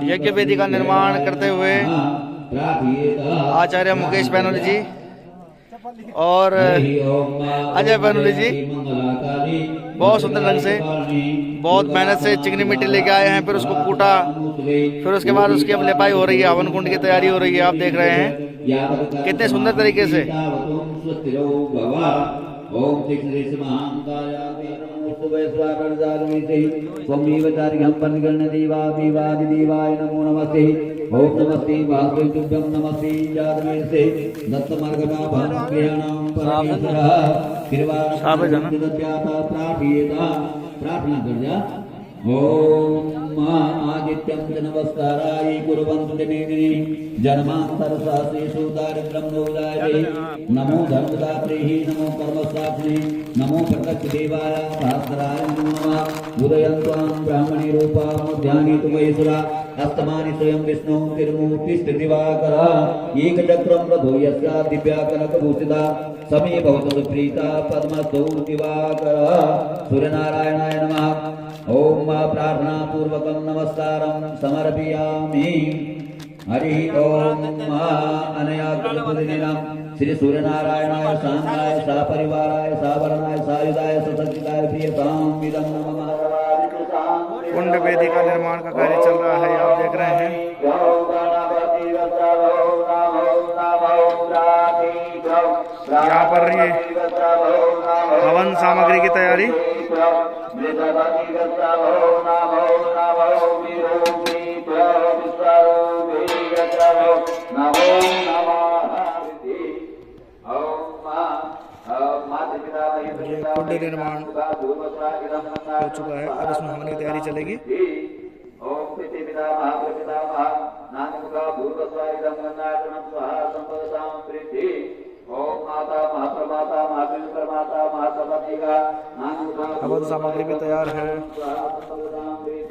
यज्ञ वेदी का निर्माण करते हुए आचार्य मुकेश बैनोली जी और अजय बैनोली जी बहुत सुंदर ढंग से बहुत मेहनत से चिकनी मिट्टी लेके आए हैं। फिर उसको कूटा, फिर उसके बाद उसकी अब लिपाई हो रही है, हवन कुंड की तैयारी हो रही है। आप देख रहे हैं कितने सुंदर तरीके से। नमो नमस्ते। ओम नमस्ते वासुदेवाय नमस्ते जातवेद से दत्त मार्गना भानुक्रियाणां परमेश्वरः कृपाणां प्रार्थना कर जा। ओम आदित्यं च नमस्काराय कुर्वन्तु दिनेनि जन्मान्तरशास्त्रेषु दारिद्र्यं नोदाये। नमो धर्मदात्रे नमो कर्मसाक्षिणे नमो प्रत्यक्षदेवाय सहस्राय नमः। उदयन्त्वां ब्राह्मणे रूपा ध्यानि तुमयेश्वरा अस्तमानि स्वयं विष्णु तिरुमूर्तिस्थितिवाकर एकचक्रं रथो यस्या दिव्या कनकभूषिता समे भवतु सुप्रीता पद्मस्थौ दिवाकर। सूर्यनारायणाय नमः। ओम प्रार्थना पूर्वकं नमस्कारं समर्पयामि। हरि ओम अनया कृतपुदिनं श्री सूर्यनारायणाय शांताय सपरिवाराय सावरणाय सायुधाय ससज्जिताय प्रियतां विदं नमः। कुंड वेदी का निर्माण का कार्य चल रहा है, आप देख रहे हैं। यहाँ पर ये हवन सामग्री की तैयारी। ये कुंड निर्माण हो चुका है, अब इसमें हवन की तैयारी चलेगी। हवन सामग्री भी तैयार है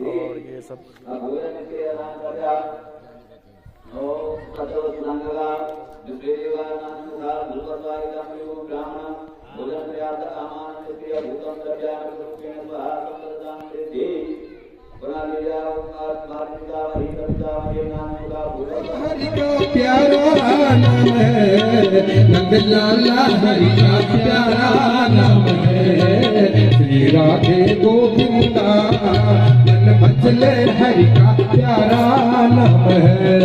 और ये सब प्यारा नाम है नंदलाला, हरि का प्यारा नाम है। श्री राधे गोविंदा मन मचले, हरि का प्यारा नाम है।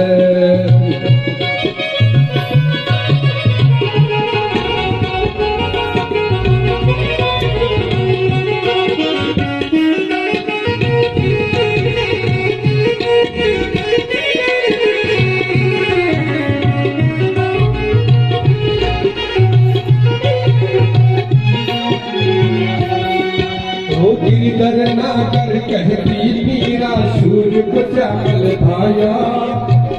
गिरधर नागर कहती मीरा सूर को चावल भाया,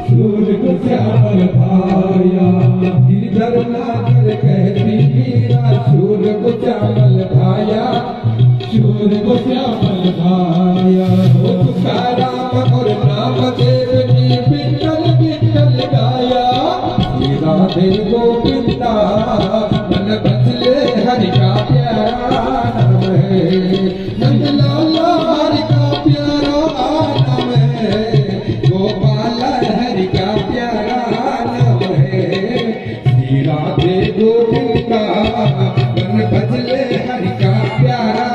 सूर को चावल भाया। गिरधर नागर कहती मीरा सूर को चावल भाया, सूर को चावल भाया। हो तुकाराम और नामदेव जी विठ्ठल विठ्ठल गाया। श्री राधे गोविंदा मन बचले, हरि का प्यारा नाम है। नंदलाला हरि का प्यारा नाम है। गोपाल हरि का प्यारा नाम है। श्री राधे गोविंदा मन बचले, हरि का प्यारा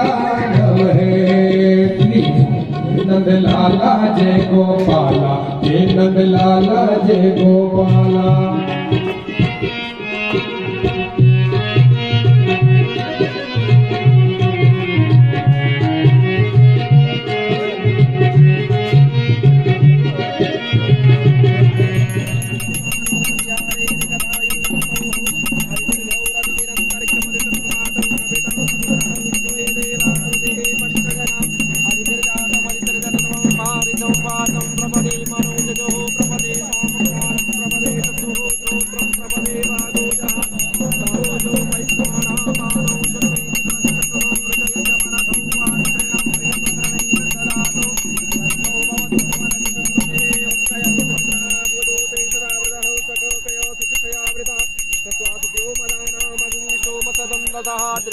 नाम है। नंदलाला जय गोपाला, जय नंदलाला जय गोपाला।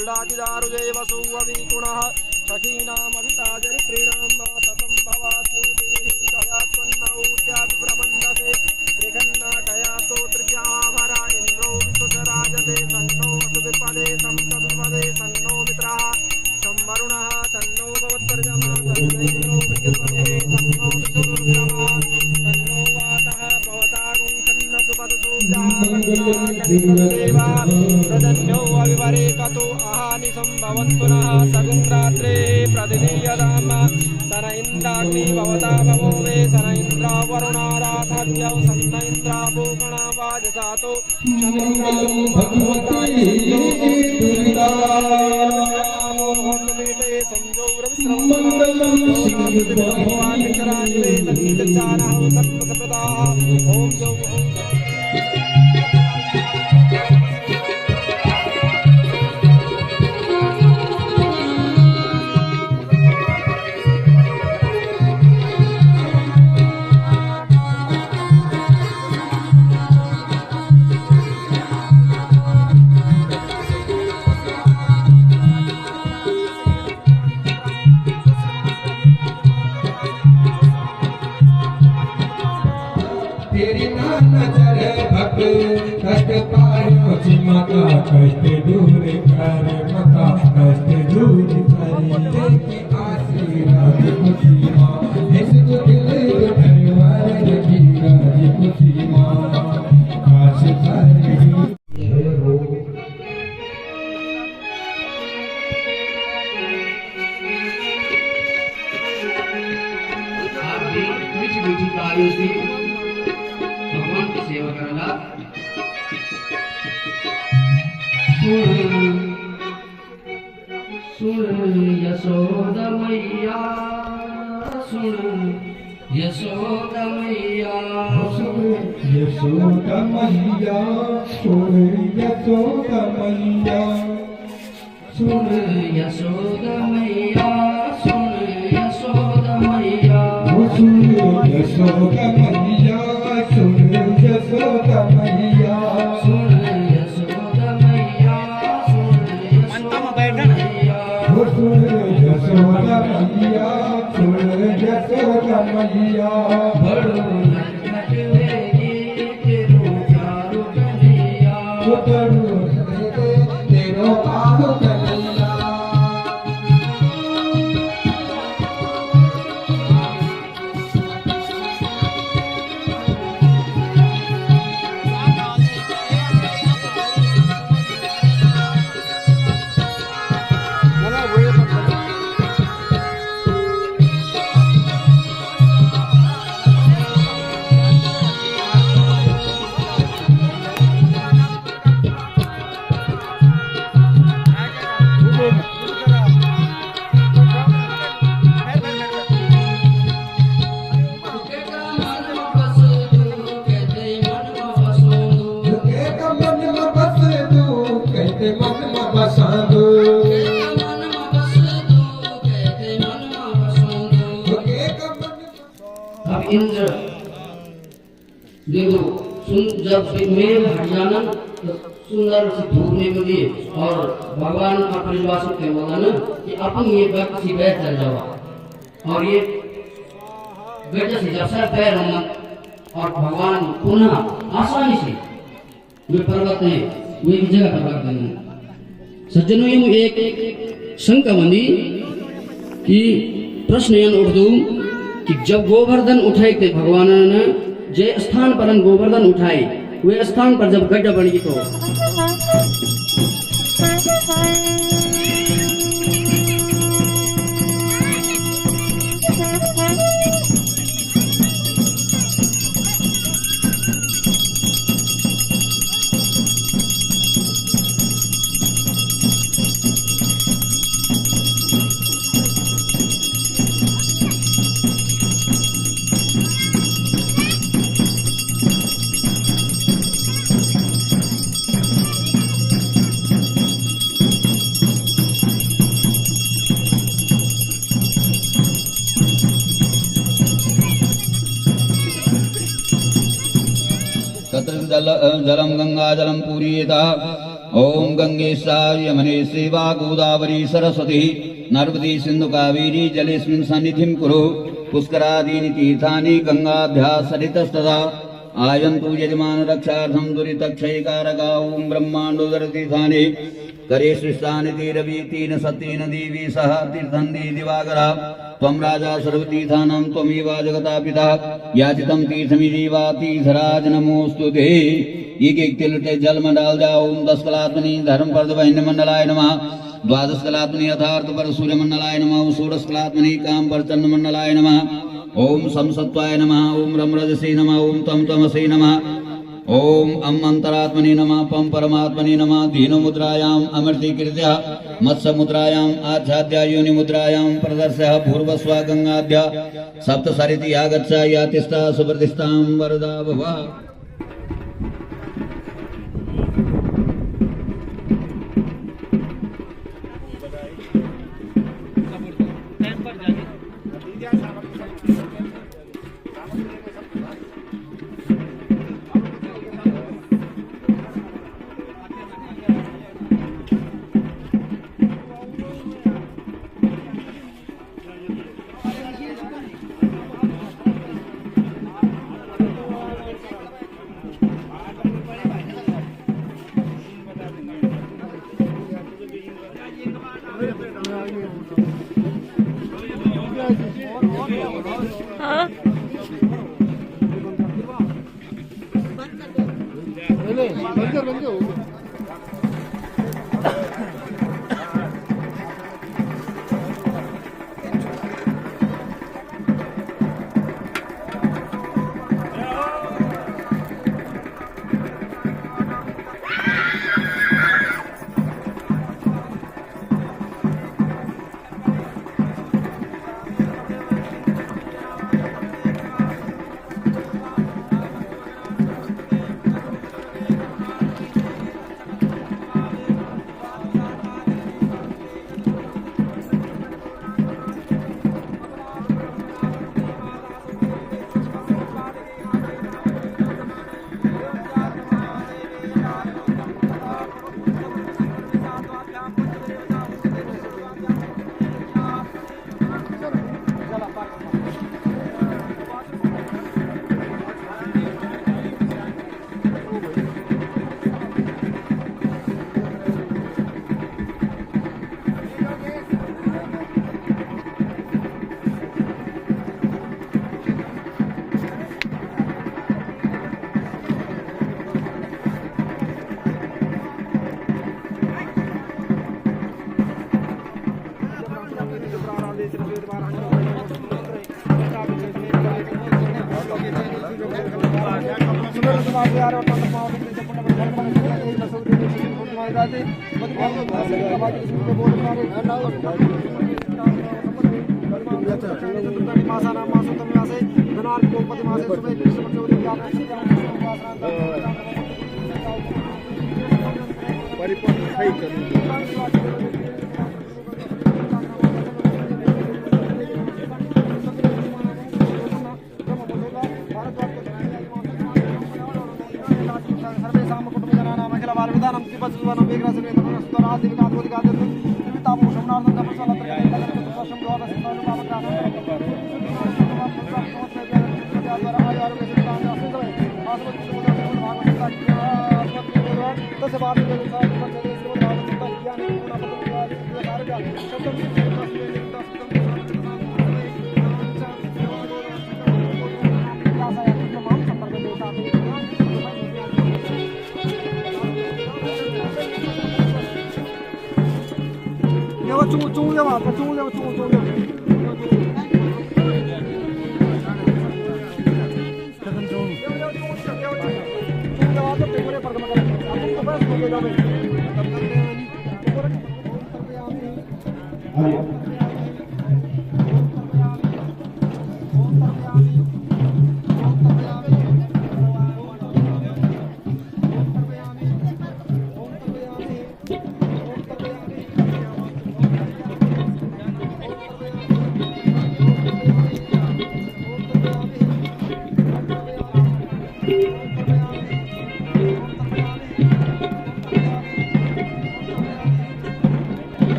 क्रीडाचिदारुजे वसुवविगुणः सखीनामभिताचरित्रीणां सतं भवास्यूतिः दयात्वन्नौत्याभिप्रबन्धसे त्रिखन्नाटया स्तोत्रिव्याभरा इन्द्रो विश्वसराजते सन्नो वसुविपदे संसविपदे सन्नो मित्रः संवरुणः तन्नो भवत्वर्जमा तन्नो विद्युत्पदे सन्नो विश्वरुद्रमः तन्नो वातः भवतागुं छन्नसुपदसूर्याः प्रदन्यो अविवरेकतो अहानि सम्भवन्तु नः सगुं रात्रे प्रतिदीयताम सन इन्द्राग्नि भवता भवो वे सन इन्द्रा वरुणाराधाद्यौ सन्न इन्द्रा भूषणा वाजसातो ओम जो तेरी ना नजर भक्त कष्ट पायो जी माता कष्ट दूर कर माता कष्ट दूर कर की आशीर्वाद खुशी माँ इसको दिल धन्यवाद की राजी खुशी माँ काश कर मीठी मीठी तालियों से भगवान की सेवा करना। सुन यशोदा मैया सुन यशोदा मैया यशोदा मैया सुन यशोदा मैया सुन यशोदा मैया सुन यशोदा मैया सुन यशोदा मैया सुन यशोदा मैया सुन यशोदा मैया सुन यशोदा मैया सुन यशोदा मैया सुन यशोदा मैया बड़ो नटखट वेगी तेरो चारो कन्हैया तेरो पारो कन्हैया अब इंद्र देखो जब मेघ हट जाना तो सुंदर से धूप निकली और भगवान अपने निवास के बोला ना कि अपन ये व्यक्ति से बैठ चल जाओ और ये बैठ से जब सर पैर होना और भगवान पुनः आसानी से वे पर्वत है वे एक जगह पर रख देना। सज्जनों ये एक शंका बनी कि प्रश्न यन उठदू कि जब गोवर्धन उठाए थे भगवान ने जे स्थान पर गोवर्धन उठाए वे स्थान पर जब गड्ढा बन गई तो तत्र जलम गंगा जलम पूरीयता ओम गंगेशाय यमुने सेवा गोदावरी सरस्वती नर्मदे सिंधु कावेरी जलेस्मिन् सन्निधिं कुरु पुष्करादीनि तीर्थानि गंगाध्याः सरितस्तदा आयन्तु यजमान रक्षार्थं दुरितक्षयकारका ओम ब्रह्माण्डोदरतीर्थानि करे सृष्टानि तीरवीतीन सत्येन देवी सह तीर्थन्ति दिवाकरा त्वं राजा सर्वतीर्थानां त्वमेव जगता पिता याचितं तीर्थमिदेवा तीर्थराज नमोऽस्तु ते। एक तिलटे जल में डाल जाओ। ओम 10 कलात्मनि धर्म पर्द बहिन्य मंडलाय नमः। 12 कलात्मनि यथार्थ पर सूर्य मंडलाय नमः। 16 कलात्मनि काम पर चंद्र मंडलाय नमः। ओम समसत्वाय नमः। ओम रमरजसे नमः। ओम तम तमसे नमः। ओम अम अंतरात्मने नमः। पम परमात्मने नमः। धीनो मुद्रायाम अमृतीकृत्य मत्स्य मुद्रायाम आच्छाद्य योनि मुद्रायाम प्रदर्शय भूर्वस्वा गंगाद्य सप्त सरिति आगच्छ यातिष्ठा सुप्रतिष्ठां वरदा भव।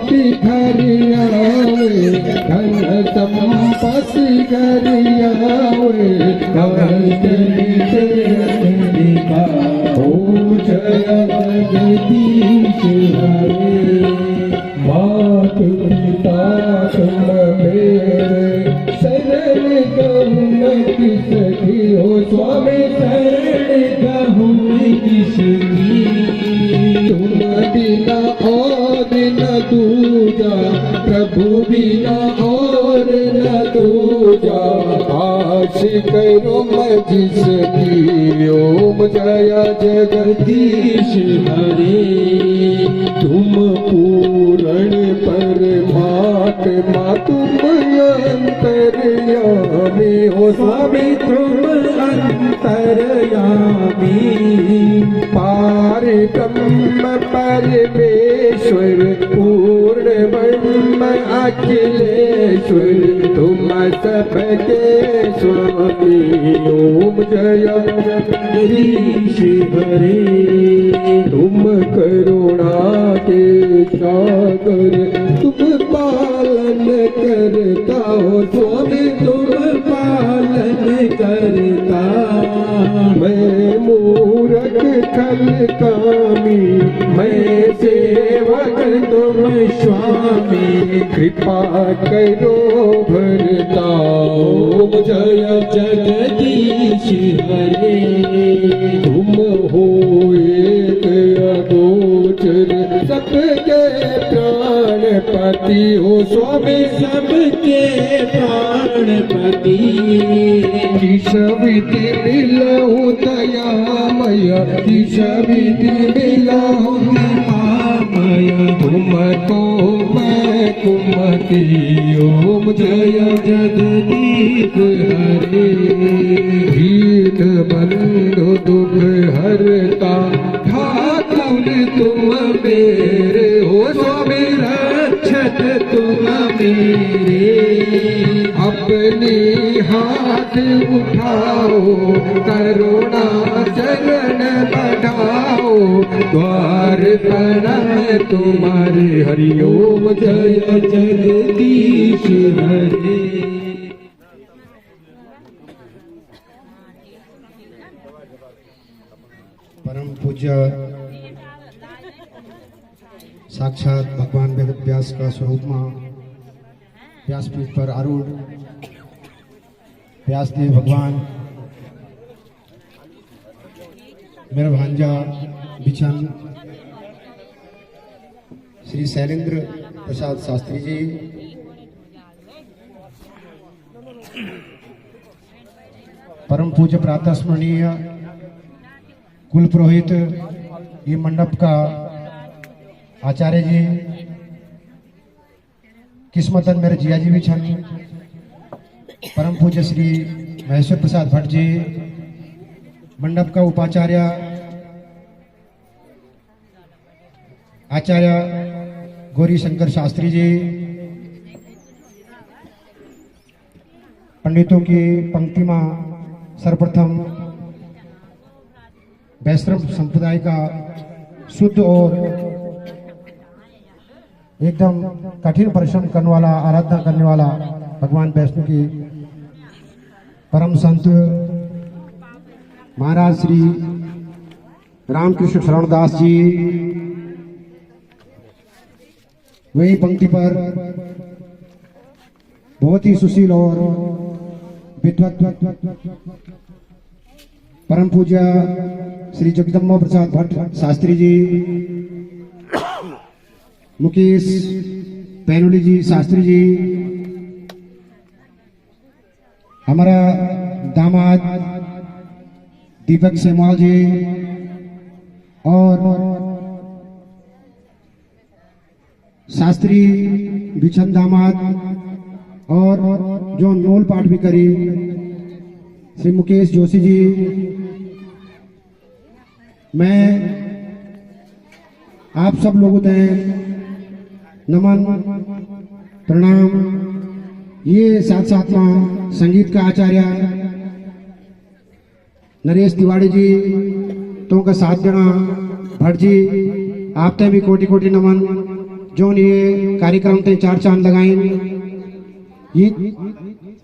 कोटि घर आवे धन संपत्ति घर आवे ओ जय जगदीश हरे मात पिता तुम मेरे शरण कहूँ किसकी हो स्वामी शरण कहूँ किसकी तुम बिना और न दूजा प्रभु बिना और न दूजा आश करो मैं जिसकी ओम जय जगदीश हरे तुम पूर्ण परमात्मा तुम अंतर्यामी हो स्वामी तुम अंतर्यामी पार ब्रह्म परमेश्वर पूर्ण ब्रह्म अखिलेश्वर तुम सबके स्वामी ओम जय जगदीश हरे तुम करुणा के सागर तुम पालन करता हो स्वामी तुम पालन करता मैं मूरख खल कामी मैं सेवक तुम स्वामी कृपा करो भरता ओम जय जगदीश हरे तुम हो एक अगोचर सबके प्राणपति हो स्वामी सबके प्राणपति किस विधि मिलऊं दयामय किस विधि मिलऊं महामय तुमको मैं कुमति ओम जय जगदीश हरे दीन बंधु दुख हरता ठाकुर तुम मेरे हो स्वामी रक्षक तुम मेरे अपने हाथ उठाओ करुणा चरण बढ़ाओ द्वार पर तुम्हारे हरिओम जय जगदीश हरे परम पूज्य साक्षात भगवान वेद व्यास का स्वरूप में व्यासपीठ पर आरूढ़ व्यासदेव भगवान मेरा भांजा बिछन श्री शैलेंद्र प्रसाद शास्त्री जी परम पूज्य प्रातः स्मरणीय कुल पुरोहित ये मंडप का आचार्य जी किस्मतन मेरे जिया जी भी छन परम पूज्य श्री महेश्वर प्रसाद भट्ट जी मंडप का उपाचार्य आचार्य गौरी शंकर शास्त्री जी पंडितों की पंक्ति में सर्वप्रथम वैष्णव संप्रदाय का शुद्ध और एकदम कठिन परिश्रम करने वाला आराधना करने वाला भगवान वैष्णव की परम संत महाराज श्री रामकृष्ण शरणदास जी वही पंक्ति पर बहुत ही सुशील और विद्वत परम पूज्य श्री जगदम्बा प्रसाद भट्ट शास्त्री जी मुकेश पैनुली जी शास्त्री जी हमारा दामाद दीपक सेमवाल जी और शास्त्री बिछन दामाद और जो नोल पाठ भी करी श्री मुकेश जोशी जी मैं आप सब लोगों से नमन प्रणाम। ये साथ साथ में संगीत का आचार्य नरेश तिवारी जी तो का साथ देना भट्ट जी आप ते भी कोटि कोटि नमन। जो ये कार्यक्रम ते 4 चांद लगाइन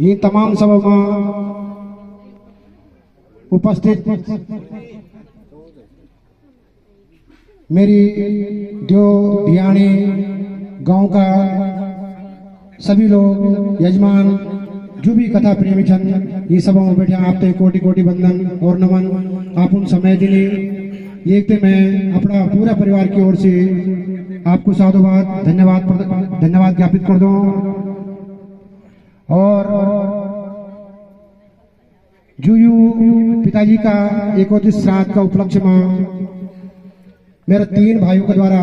ये तमाम सब उपस्थित मेरी जो धियाणी गांव का सभी लोग यजमान जो भी कथा प्रेमी छन ये सब में बैठे आप कोटि कोटि वंदन और नमन आप उन समय दिने ये मैं अपना पूरा परिवार की ओर से आपको साधुवाद धन्यवाद ज्ञापित कर दूं। और जो पिताजी का 31 श्राद्ध का उपलक्ष्य में मेरे 3 भाइयों के द्वारा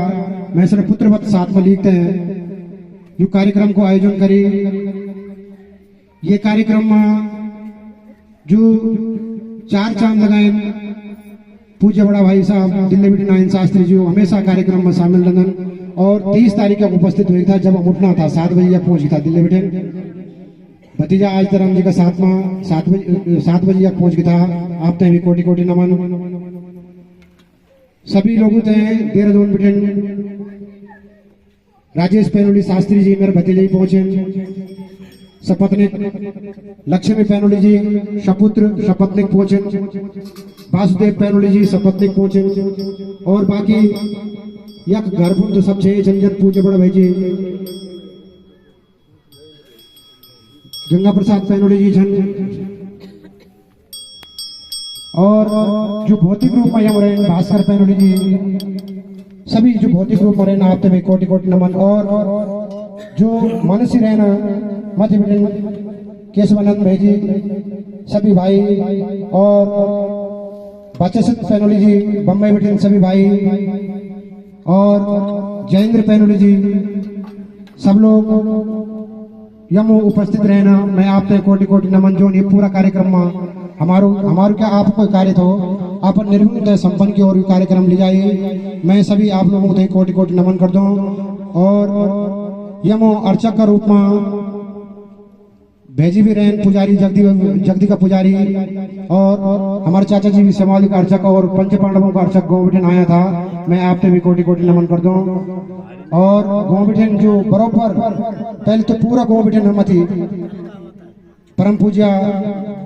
मैं सिर्फ पुत्रवत साथ में लिखते हैं जो कार्यक्रम को आयोजन करी। ये कार्यक्रम में जो 4 चांद लगाए पूज्य बड़ा भाई साहब दिल्ली बिटी नारायण शास्त्री जी हमेशा कार्यक्रम में शामिल रहन और 30 तारीख को उपस्थित हुई था जब हम उठना था 7 बजे पहुंच गया था दिल्ली बिटे। भतीजा आज धर्म जी का 7 बजे पहुंच गया था। आप भी कोटि कोटि नमन सभी लोगों से देहरादून बिटे राजेश पैनोली शास्त्री जी मेरे भतीजे पहुंचे सपत्निक लक्ष्मी पैनोली जी सपुत्र सपत्निक पहुंचे वासुदेव पैनोली जी सपत्निक पहुंचे और बाकी यक गर्भुत तो सब छे जनजन पूज्य बड़ा भाई जी गंगा प्रसाद पैनोली जी छन और जो भौतिक रूप में रहे भास्कर पैनोली जी सभी जो भौतिक रूप में रहना आप में कोटि कोटि नमन। और जो मनुष्य रहना मध्य केशवानंद भाई जी सभी भाई और बचत पैनोली जी बम्बई बिटिन सभी भाई और जयेंद्र पैनोली जी सब लोग यम उपस्थित रहना मैं आप कोटि कोटि नमन। जो ये पूरा कार्यक्रम में हमारो क्या आप कोई कार्य तो आप निर्विघ्न संपन्न की ओर कार्यक्रम ले जाइए। मैं सभी आप लोगों को कोटि कोटि नमन कर दूं। और यमो अर्चक का रूप में भेजी भी रहें पुजारी जगदी का पुजारी और हमारे चाचा जी भी समाधि का अर्चक और पंच पांडवों का अर्चक गोविठन आया था। मैं आप भी कोटि कोटि नमन कर दूं। और गोविठन जो बरोबर पहले तो पूरा गोविठन हम थी परम पूज्य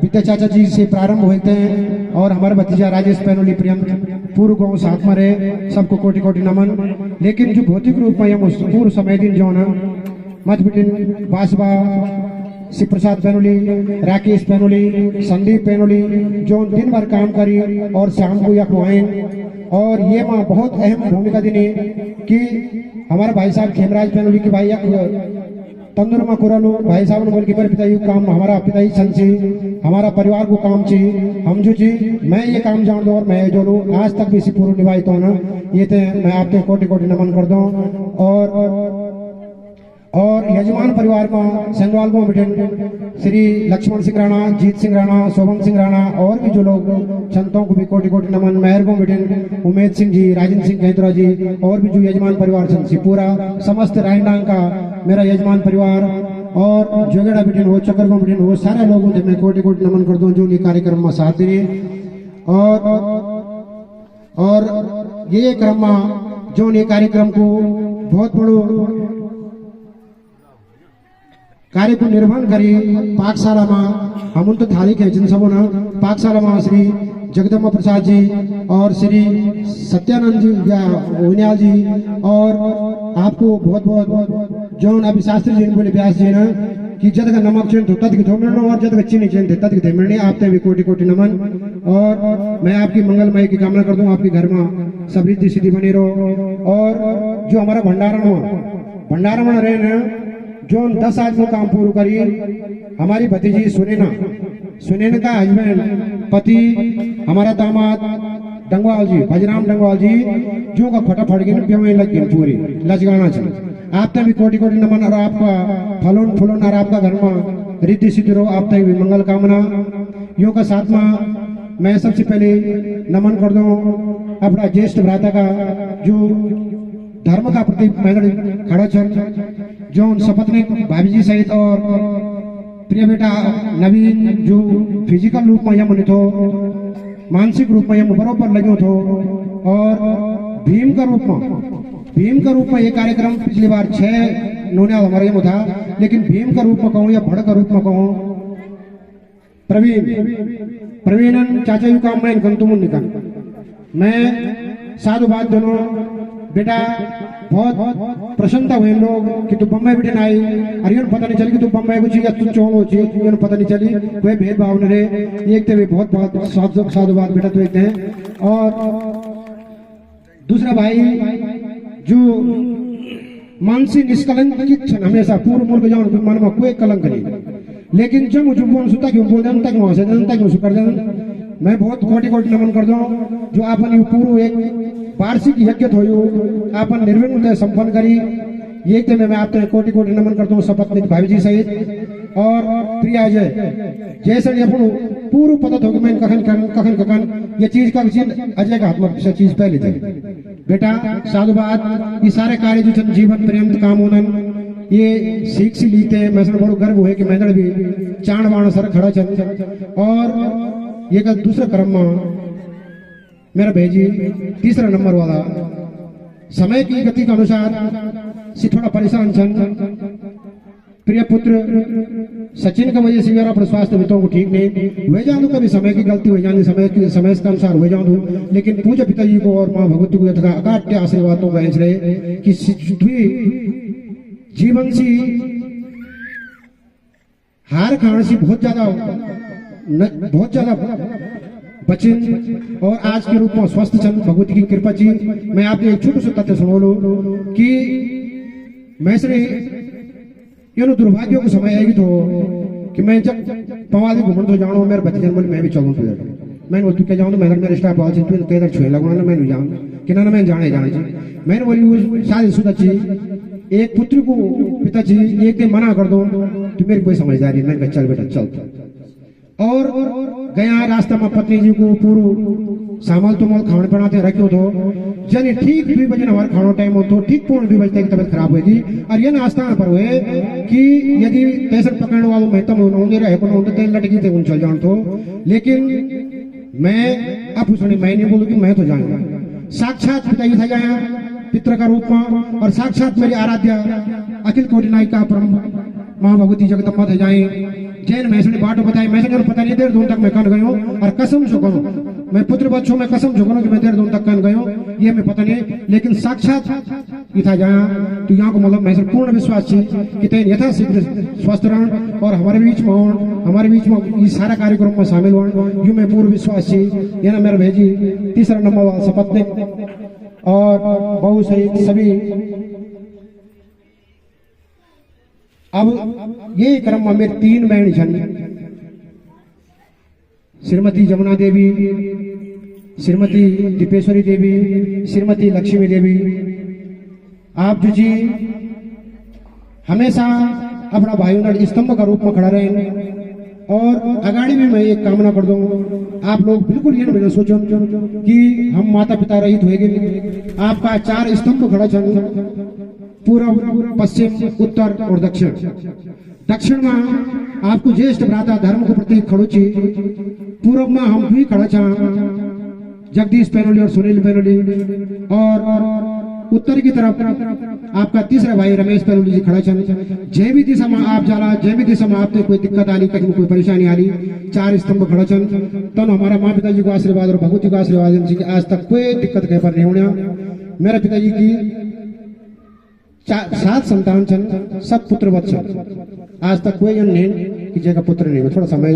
विद्या चाचा जी से प्रारंभ होते हैं और हमारे भतीजा राजेश पैनोली प्रियम पूर्व गांव साथ में रहे सबको कोटि कोटि नमन। लेकिन जो भौतिक रूप में हम पूर्व समय दिन जो ना मत बिटिन बासबा शिव प्रसाद पैनोली राकेश पैनोली संदीप पैनोली जो दिन भर काम करी और शाम को यक आइन। और ये माँ बहुत अहम भूमिका देनी कि हमारे भाई साहब खेमराज पैनोली की भाई तंदुर में कुरलो भाई साहब ने बोल के मेरे पिताजी काम हमारा पिताजी सन से हमारा परिवार को काम चाहिए हम जो चीज मैं ये काम जान दो और मैं जो लू आज तक भी इसी पूर्व निभाई तो ना ये थे मैं आपके कोटि कोटि नमन कर दूं। और यजमान परिवार में संगवाल में बैठे श्री लक्ष्मण सिंह राणा जीत सिंह राणा शोभन सिंह राणा और भी जो लोग संतों को भी कोटि कोटि नमन। मेहर को बैठे उमेद सिंह जी राजेंद्र सिंह कैतरा जी और भी जो यजमान परिवार सी पूरा समस्त रायनांग का मेरा यजमान परिवार और जोगेड़ा बिटिन हो चक्कर को बिटिन हो सारे लोगों से मैं कोटि कोटि नमन कर दूं जो ये कार्यक्रम में साथ दे। और ये क्रम में जो ये कार्यक्रम को बहुत बड़ो कार्य को निर्वहन करी पाकशाला में हम उन तो थाली के जिन सबों ने पाकशाला में श्री जगदम्बा प्रसाद जी और श्री सत्यानंद जी या उनियाल जी और आपको बहुत बहुत जो अभी शास्त्री जी बोले व्यास जी ने कि जद का नमक चेन तो तद की मिलना और जद का चीनी चेन थे तद की मिलनी आपने भी कोटि कोटि नमन। और मैं आपकी मंगलमय की कामना कर दूं आपके घर में सब रिद्धि सिद्धि बनी रहो। और जो हमारा भंडारा में रहे जो 10 आज को काम पूरा करिए हमारी भतीजी सुनैना का हस्बैंड पति हमारा दामाद डंगवाल जी भजराम डंगवाल जी जो का फटाफट के लग गए पूरी लचगाना चाहिए। आपने भी कोटि कोटि नमन और आपका फलोन फुलोन और आपका घर में रिद्धि सिद्धि रहो आपने भी मंगल कामना। यो का साथ में मैं सबसे पहले नमन कर दूं अपना ज्येष्ठ भ्राता का जो धर्म का प्रति खड़ा छन जो सपत्निक भाभी जी सहित और प्रिय बेटा नवीन जो फिजिकल रूप में यम तो मानसिक रूप में यम बरोबर लगे थो और भीम का रूप में भीम का रूप में ये कार्यक्रम पिछली बार 6 नोनियाल हमारे में था, लेकिन भीम का रूप में कहूँ या भड़ का रूप में कहूँ, प्रवीणन चाचा यू काम मैं गंतुमुन निकल मैं साधुवाद दोनों बेटा बहुत प्रसन्नता हुए लोग कि तू बम्बई बेटे आई, अरे पता नहीं चली कि तू बम्बई को चीज तू चौन हो चीज पता नहीं चली, कोई भेदभाव न रहे, एक तो बहुत बहुत साधुवाद बेटा तो एक हैं। और दूसरा भाई जो मानसी निष्कलंक की हमेशा पूर्व मुल्क जाओ मन में कोई कलंक नहीं, लेकिन जब मुझे बोल सुता क्यों बोल दें तक वहां से तक मुझे कर दें, मैं बहुत कोटि कोटि नमन कर दूं जो आपन पूर्व एक वार्षिक यज्ञ हो आपन निर्विघ्न संपन्न करी, ये तो मैं आपको कोटि कोटि नमन करता हूँ सपत्निक भाई जी सहित। और प्रिय अजय जैसे अपन पूर्व पता होगी मैं कखन ये चीज का अजय का हाथ में चीज पहले थे बेटा साधुवाद, ये सारे कार्य जो जीवन पर्यंत काम होना ये सीख सी लीते हैं, मैं बड़ो गर्व हुए कि मैं भी चाण वाण सर खड़ा चल। और ये का दूसरा क्रम में मेरा भेजी तीसरा नंबर वाला समय की गति के अनुसार से थोड़ा परेशान छन, प्रिय पुत्र सचिन का वजह से मेरा अपने स्वास्थ्य मित्रों को ठीक नहीं हुए जाऊँ, कभी समय की गलती हो जानी समय के अनुसार हो जाऊँ, लेकिन पूज्य पिताजी को और माँ भगवती को अकाट्य आशीर्वादों का रहे कि जीवन से हार खाने से बहुत ज्यादा बचिन और आज के रूप में स्वस्थ चंद भगवती की कृपा जी। मैं आपको एक छोटा सा तथ्य सुना लो कि मैं से ये दुर्भाग्यों को समय आएगी तो कि मैं जब पवादी घूमन तो जाऊँ मेरे बच्चे बोले मैं भी चलूँ तो मैंने बोल क्या जाऊँ मैं मेरे स्टाफ आवाज तू तेरा छुए लगवाना मैं नहीं जाऊँ कि ना मैं जाने मैंने बोली शादी शुदा चीज एक पुत्र को पिताजी एक दिन मना कर दो तो मेरी कोई समझदारी मैंने कहा चल बेटा चल। और गया रास्ता में पत्नी जी को पूर्व सामाल तो खाने बनाते रखे तो जन ठीक 2 बजे हमारे खाना टाइम हो तो ठीक 2 बजे तक तबियत खराब होगी। और यह आस्थान पर हुए कि यदि पैसे पकड़ने वालों में तम रहे लटकी थे उन चल जान तो, लेकिन मैं अब सुनी मैं नहीं बोलू कि मैं तो जाऊंगा, साक्षात पिताजी था गया पित्र का रूप में और साक्षात मेरी आराध्या अखिल कोटि नायिका परम माँ भगवती जगदम्बा थे जाए जैन मैंने बाटो बताई मैं पता नहीं देर दूर तक मैं कन गयो और कसम जो करूं मैं पुत्र बच्चों में कसम जो करूं कि मैं देर दूर तक कन गयो ये मैं पता नहीं, लेकिन साक्षात इथा जाया तो यहाँ को मतलब मैं पूर्ण विश्वास थी कि तेन यथाशीघ्र स्वस्थ रहन और हमारे बीच में ये सारा कार्यक्रम में शामिल हो यू मैं पूर्ण विश्वास थी। ये ना मेरा भेजी तीसरा नंबर वाला सपत्निक और बहु सहित सभी। अब ये क्रम में मेरे 3 बहन छन, श्रीमती जमुना देवी, श्रीमती दीपेश्वरी देवी, श्रीमती लक्ष्मी देवी। आप जो जी हमेशा अपना भाइयों ने स्तंभ का रूप में खड़ा रहे और अगाड़ी में मैं एक कामना कर दूं आप लोग बिल्कुल ये ना सोचो कि हम माता पिता रहित होएंगे, आपका 4 स्तंभ खड़ा चल पूर्व पश्चिम उत्तर और दक्षिण में आपको ज्येष्ठ भ्राता धर्म को प्रतीक खड़ोची, पूर्व में हम भी खड़ा छा जगदीश पैनोली और सुनील पैनोली, और उत्तर की तरफ आपका तीसरा भाई रमेश पैनोली जी खड़ा छन। जय भी दिशा में आप जाला जय भी दिशा में आपने कोई दिक्कत आली कहीं कोई परेशानी आली 4 स्तंभ खड़ा छन। तो हमारा माँ पिताजी को आशीर्वाद और भगवती का आशीर्वाद आज तक कोई दिक्कत कहीं पर नहीं होना। मेरे पिताजी की 7 संतान छन, सब पुत्र वत्स आज तक कोई नहीं कि जगह पुत्र नहीं, थोड़ा समय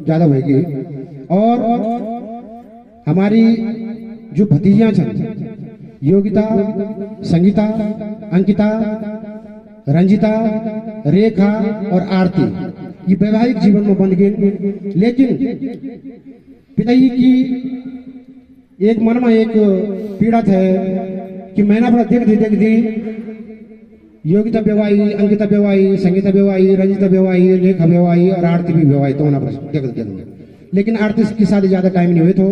ज्यादा होगी। और हमारी जो भतीजियां छन योगिता, संगीता, अंकिता, रंजिता, रेखा और आरती ये वैवाहिक जीवन में बन गए, लेकिन पिताजी की एक मन में एक पीड़ा है कि मैंने अपना देख दी योगिता बेवाई, अंकिता बेवाई, संगीता बेवाई, रंजिता बेवाई, रेखा बेवाई और आरती भी बेवाई तो देख, लेकिन आरती की शादी ज्यादा टाइम नहीं हुए तो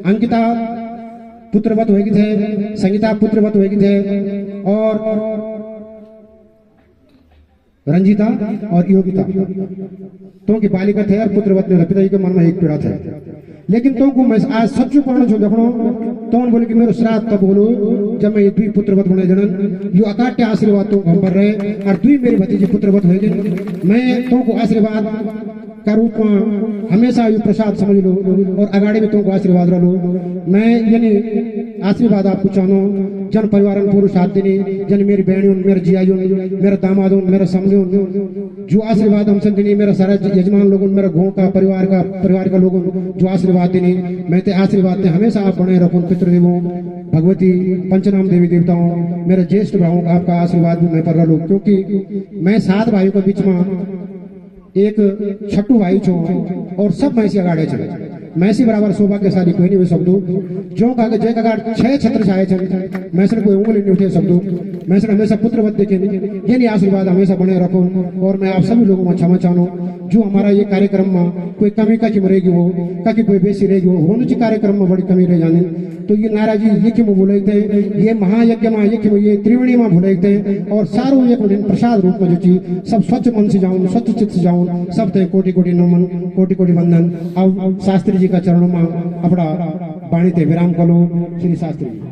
अंकिता पुत्रवत होगी थे, संगीता पुत्रवत होगी थे और रंजिता और योगिता तो की बालिका थे और पुत्रवत में पिताजी के मन में एक पीड़ा था। लेकिन तो को मैं आज सच्चू पढ़ना छो देखो तो बोले कि मेरो श्राद्ध कब बोलो जब मैं दुई पुत्रवत बने जनन यो अकाट्य आशीर्वाद तो हम पर रहे और दुई मेरी भतीजी पुत्रवत हुए जन मैं तो को आशीर्वाद का रूप में हमेशा यो प्रसाद समझ लो और अगाड़ी भी तुमको आशीर्वाद रहो मैं यानी आशीर्वाद आपको चाहनो जन परिवार पूरा साथ देनी जन मेरी बहनियों मेरे जियायों मेरे दामादों मेरे समझों जो आशीर्वाद हमसे देनी मेरा सारा यजमान लोगों मेरे गाँव का परिवार का लोगों जो आशीर्वाद देनी मैं ते आशीर्वाद ते हमेशा आप बने रखो पितृदेवों भगवती पंचनाम देवी देवताओं मेरे ज्येष्ठ भाइयों का आपका आशीर्वाद भी मैं पर रहो क्योंकि मैं 7 भाइयों के बीच में एक छठू भाई छो और सब मैसी अगाड़े चले मैसी बराबर सौभाग्यशाली कोई नहीं हुई शब्दों जो कहा जय कगाड़ 6 छत्र छाए चले मैंने कोई उंगली नहीं उठे शब्दों मैंने हमेशा पुत्रवत देखे ये नहीं आशीर्वाद हमेशा बने रखो और मैं आप सभी लोगों में क्षमा चाहूँ जो हमारा ये कार्यक्रम में कोई कमी का रहेगी वो का कोई बेसी रहेगी वो होने कार्यक्रम में बड़ी कमी रह जाने तो ये नाराजी ये क्यों भूले थे ये महायज्ञ में ये क्यों ये त्रिवेणी में भूले थे और सारों एक प्रसाद रूप में जो चीज सब स्वच्छ मन से जाऊं स्वच्छ चित्त से जाऊं सब थे कोटि कोटि नमन कोटि कोटि वंदन अब शास्त्री जी का चरणों में अपना वाणी थे विराम करो श्री शास्त्री जी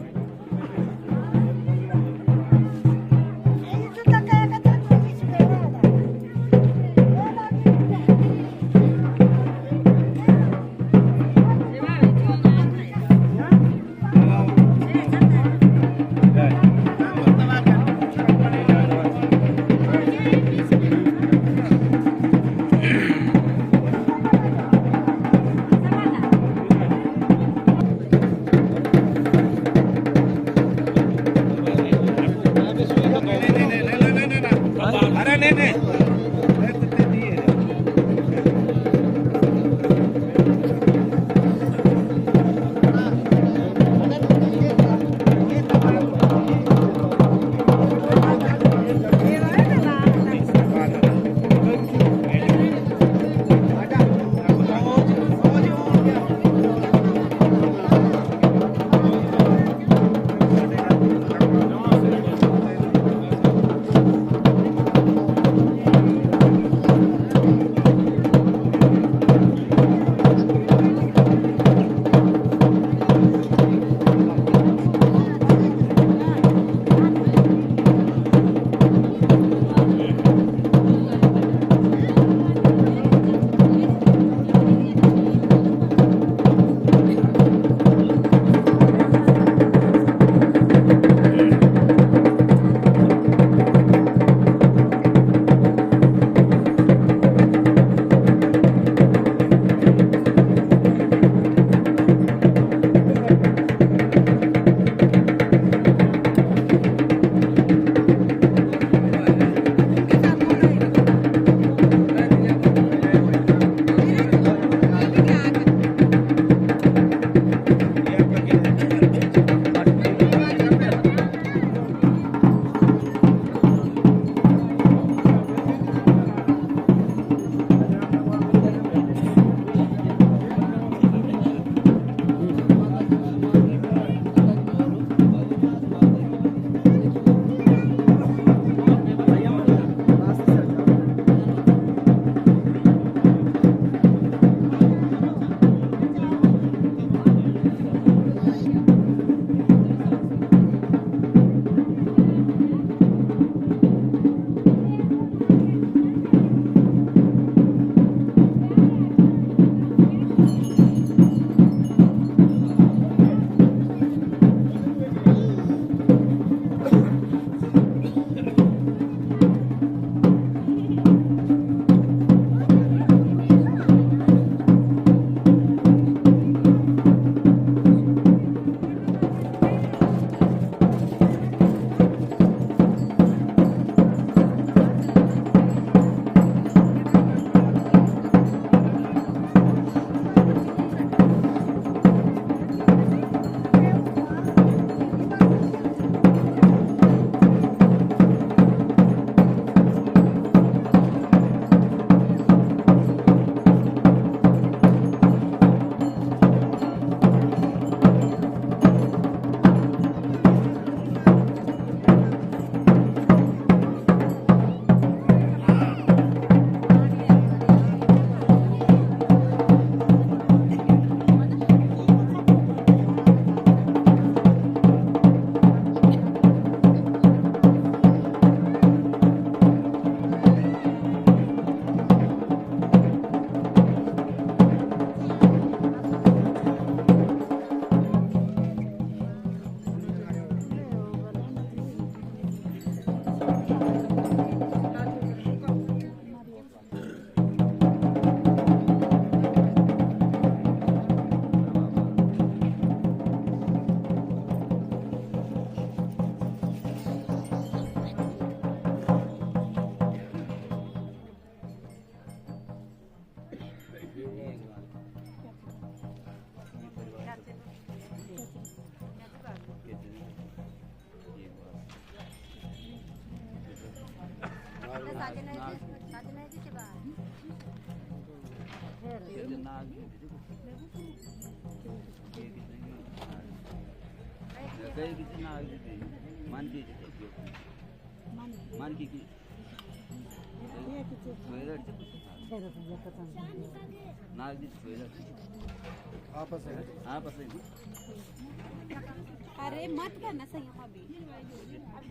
अरे मत करना सही अभी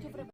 चुप रहो।